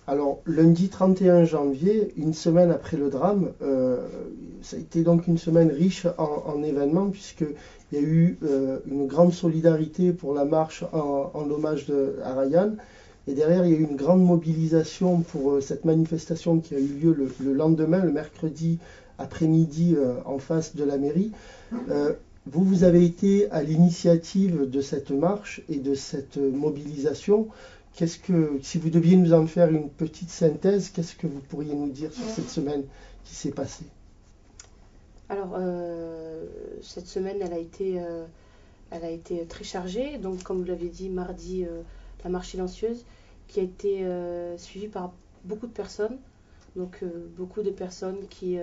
Alors, lundi 31 janvier, une semaine après le drame, ça a été donc une semaine riche en événements, puisqu'il y a eu une grande solidarité pour la marche en hommage à Ryan. Et derrière, il y a eu une grande mobilisation pour cette manifestation qui a eu lieu le lendemain, le mercredi après-midi, en face de la mairie. Euh, vous avez été à l'initiative de cette marche et de cette mobilisation. Si vous deviez nous en faire une petite synthèse, qu'est-ce que vous pourriez nous dire sur cette semaine qui s'est passée? Alors, cette semaine, elle a été très chargée. Donc, comme vous l'avez dit, mardi, la marche silencieuse, qui a été suivie par beaucoup de personnes. Donc, beaucoup de personnes qui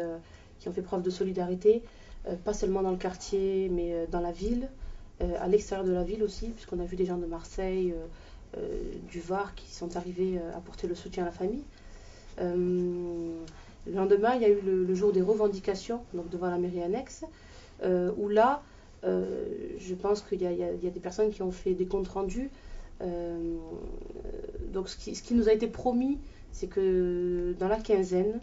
ont fait preuve de solidarité, pas seulement dans le quartier, mais dans la ville, à l'extérieur de la ville aussi, puisqu'on a vu des gens de Marseille, du Var qui sont arrivés apporter le soutien à la famille. Le lendemain, il y a eu le jour des revendications, donc devant la mairie annexe, où là, je pense qu'il y a des personnes qui ont fait des comptes rendus. Donc ce qui nous a été promis, c'est que dans la quinzaine,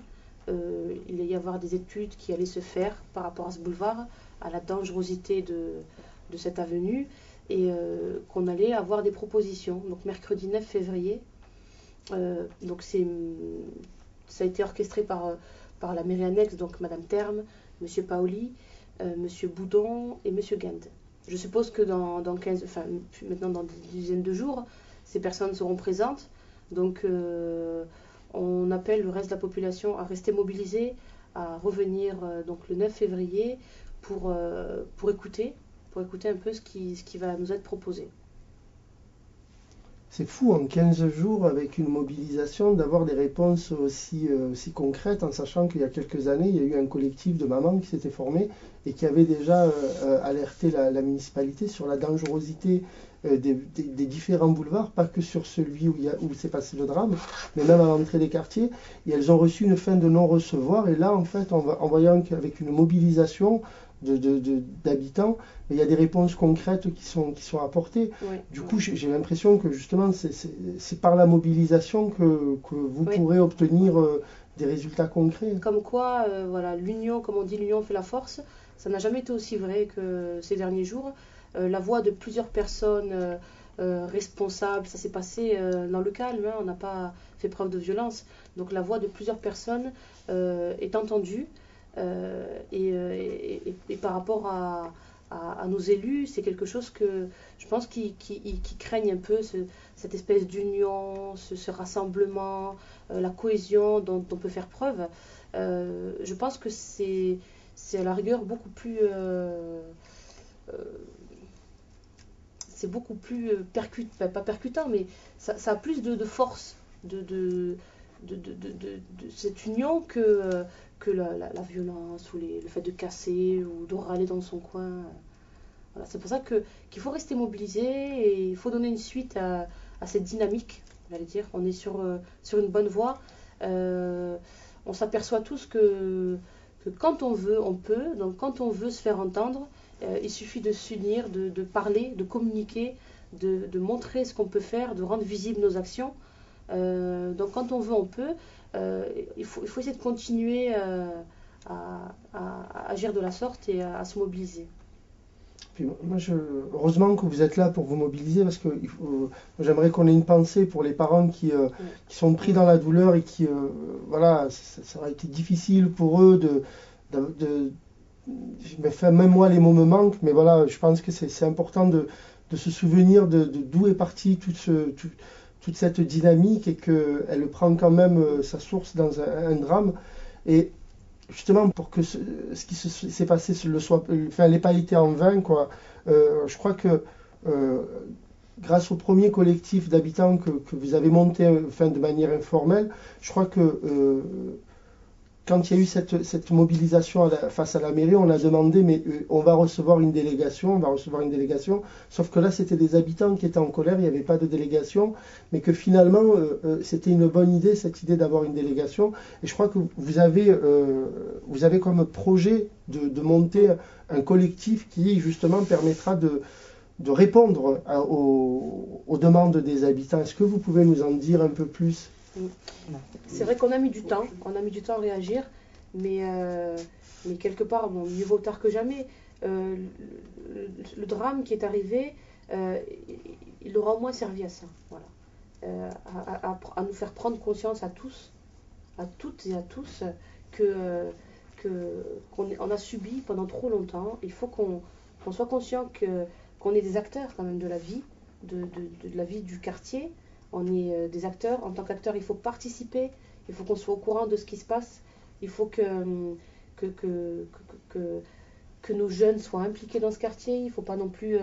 il allait y avoir des études qui allaient se faire par rapport à ce boulevard, à la dangerosité de cette avenue, et qu'on allait avoir des propositions. Donc mercredi 9 février, donc ça a été orchestré par la mairie annexe, donc Madame Terme, Monsieur Paoli, Monsieur Boudon et Monsieur Gend. Je suppose que dans 15, enfin maintenant dans une dizaine de jours, ces personnes seront présentes. Donc on appelle le reste de la population à rester mobilisée, à revenir donc le 9 février pour écouter un peu ce qui va nous être proposé. C'est fou en 15 jours avec une mobilisation d'avoir des réponses aussi concrètes, en sachant qu'il y a quelques années, il y a eu un collectif de mamans qui s'était formé et qui avait déjà alerté la municipalité sur la dangerosité des différents boulevards, pas que sur celui où s'est passé le drame, mais même à l'entrée des quartiers. Et elles ont reçu une fin de non-recevoir. Et là, en fait, en voyant qu'avec une mobilisation d'habitants, il y a des réponses concrètes qui sont apportées. Oui, Du oui. coup, j'ai l'impression que justement, c'est par la mobilisation que vous Oui. pourrez obtenir des résultats concrets. Comme quoi, voilà, l'union, comme on dit, l'union fait la force. Ça n'a jamais été aussi vrai que ces derniers jours. La voix de plusieurs personnes responsables, ça s'est passé dans le calme, hein, on n'a pas fait preuve de violence. Donc la voix de plusieurs personnes est entendue. Et par rapport à nos élus, c'est quelque chose que je pense qui craignent un peu cette espèce d'union, ce rassemblement, la cohésion dont on peut faire preuve. Je pense que c'est à la rigueur beaucoup plus euh, c'est beaucoup plus percutant, enfin, pas percutant, mais ça a plus de force de cette union que la violence ou le fait de casser ou de râler dans son coin. Voilà, c'est pour ça qu'il faut rester mobilisé et il faut donner une suite à cette dynamique, j'allais dire. On est sur une bonne voie. On s'aperçoit tous que quand on veut, on peut. Donc quand on veut se faire entendre, il suffit de s'unir, de parler, de communiquer, de montrer ce qu'on peut faire, de rendre visibles nos actions. Donc quand on veut, on peut. Il faut essayer de continuer à agir de la sorte et à se mobiliser. Puis moi, heureusement que vous êtes là pour vous mobiliser, parce que j'aimerais qu'on ait une pensée pour les parents Ouais. qui sont pris dans la douleur et qui, voilà, ça aurait été difficile pour eux de, mais enfin, même moi, les mots me manquent, mais voilà, je pense que c'est important de se souvenir de d'où est partie toute cette dynamique et qu'elle prend quand même sa source dans un drame. Et justement, pour que ce qui s'est passé enfin, n'ait pas été en vain, quoi. Je crois que euh, grâce au premier collectif d'habitants que vous avez monté enfin, de manière informelle, je crois que quand il y a eu cette mobilisation face à la mairie, on a demandé, mais on va recevoir une délégation, on va recevoir une délégation, sauf que là, c'était des habitants qui étaient en colère, il n'y avait pas de délégation, mais que finalement, c'était une bonne idée, cette idée d'avoir une délégation, et je crois que vous avez comme projet de monter un collectif qui, justement, permettra de répondre aux demandes des habitants. Est-ce que vous pouvez nous en dire un peu plus? C'est vrai qu'on a mis du temps, à réagir, mais quelque part, bon, mieux vaut tard que jamais. Le drame qui est arrivé, il aura au moins servi à ça, voilà. À nous faire prendre conscience à tous, à toutes et à tous, qu'on a subi pendant trop longtemps. Il faut qu'on soit conscient qu'on est des acteurs quand même de la vie, de la vie du quartier. On est des acteurs. En tant qu'acteurs, il faut participer. Il faut qu'on soit au courant de ce qui se passe. Il faut que nos jeunes soient impliqués dans ce quartier. Il ne faut pas non plus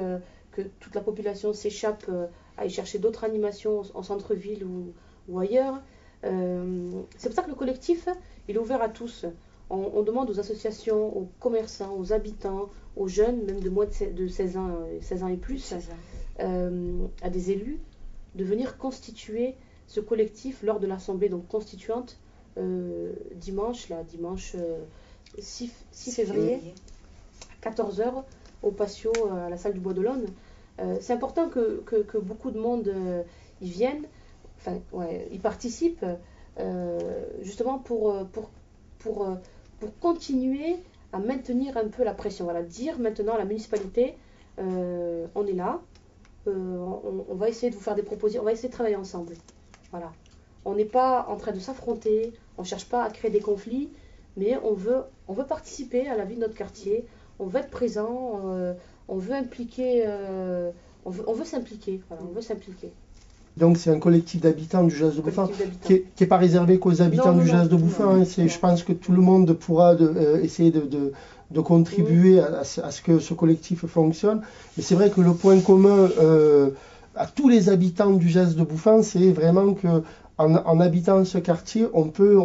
que toute la population s'échappe à aller chercher d'autres animations en centre-ville ou ailleurs. C'est pour ça que le collectif, il est ouvert à tous. On demande aux associations, aux commerçants, aux habitants, aux jeunes, même de moins de 16 ans et plus, à des élus, de venir constituer ce collectif lors de l'assemblée constituante dimanche 6 février, à 14 h, au patio, à la salle du Bois de l'Aune. C'est important que beaucoup de monde y vienne, y participe, justement pour continuer à maintenir un peu la pression. Voilà, dire maintenant à la municipalité, on est là, on va essayer de vous faire des propositions, on va essayer de travailler ensemble. Voilà. On n'est pas en train de s'affronter, on ne cherche pas à créer des conflits, mais on veut participer à la vie de notre quartier, on veut être présent, on veut impliquer, on veut s'impliquer. Voilà, on veut s'impliquer. Donc c'est un collectif d'habitants du Jas de Bouffan qui n'est pas réservé qu'aux habitants du Jas de Bouffan. Je pense que tout le monde pourra essayer de contribuer à ce que ce collectif fonctionne. Mais c'est vrai que le point commun à tous les habitants du Jas de Bouffan, c'est vraiment que en habitant ce quartier, on peut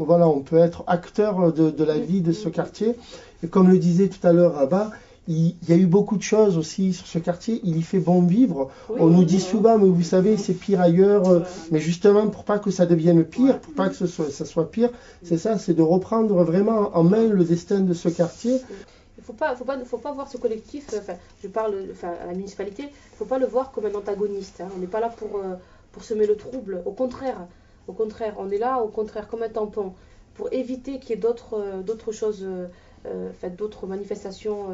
être acteur de la vie de ce quartier. Et comme le disait tout à l'heure Abba, il y a eu beaucoup de choses aussi sur ce quartier, il y fait bon vivre. On nous dit souvent, mais vous savez, c'est pire ailleurs. Mais justement, pour pas que ça devienne pire, pour pas que ça soit pire, c'est ça, c'est de reprendre vraiment en main le destin de ce quartier. Il faut pas voir ce collectif, je parle à la municipalité, il ne faut pas le voir comme un antagoniste. On n'est pas là pour semer le trouble. Au contraire, on est là, comme un tampon, pour éviter qu'il y ait d'autres choses, d'autres manifestations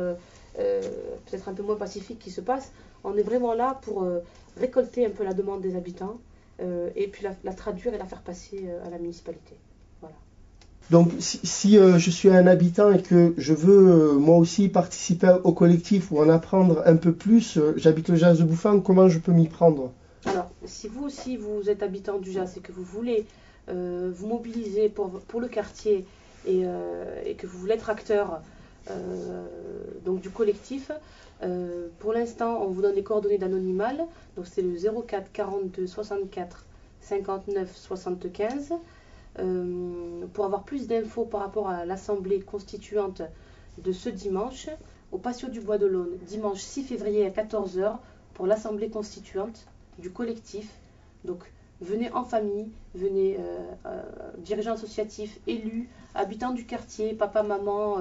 peut-être un peu moins pacifiques qui se passent. On est vraiment là pour récolter un peu la demande des habitants et puis la traduire et la faire passer à la municipalité. Voilà. Donc si je suis un habitant et que je veux moi aussi participer au collectif ou en apprendre un peu plus, j'habite le Jas de Bouffan, comment je peux m'y prendre? Alors, si vous aussi vous êtes habitant du Jas et que vous voulez vous mobiliser pour le quartier et que vous voulez être acteur donc du collectif, pour l'instant on vous donne les coordonnées d'Anonymal, donc c'est le 04 42 64 59 75. Pour avoir plus d'infos par rapport à l'assemblée constituante de ce dimanche, au patio du Bois de l'Aune, dimanche 6 février à 14 h, pour l'assemblée constituante du collectif. Donc venez en famille, venez dirigeants associatifs, élus, habitants du quartier, papa, maman,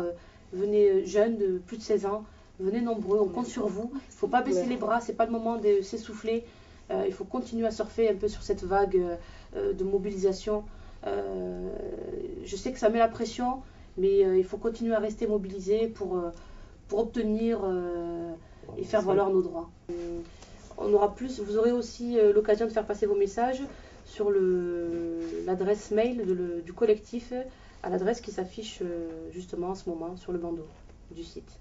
venez jeunes de plus de 16 ans, venez nombreux, on compte sur vous. Il ne faut pas baisser les bras, c'est pas le moment de s'essouffler. Il faut continuer à surfer un peu sur cette vague de mobilisation. Je sais que ça met la pression, mais il faut continuer à rester mobilisé pour obtenir et faire valoir nos droits. Vous aurez aussi l'occasion de faire passer vos messages sur l'adresse mail du collectif, à l'adresse qui s'affiche justement en ce moment sur le bandeau du site.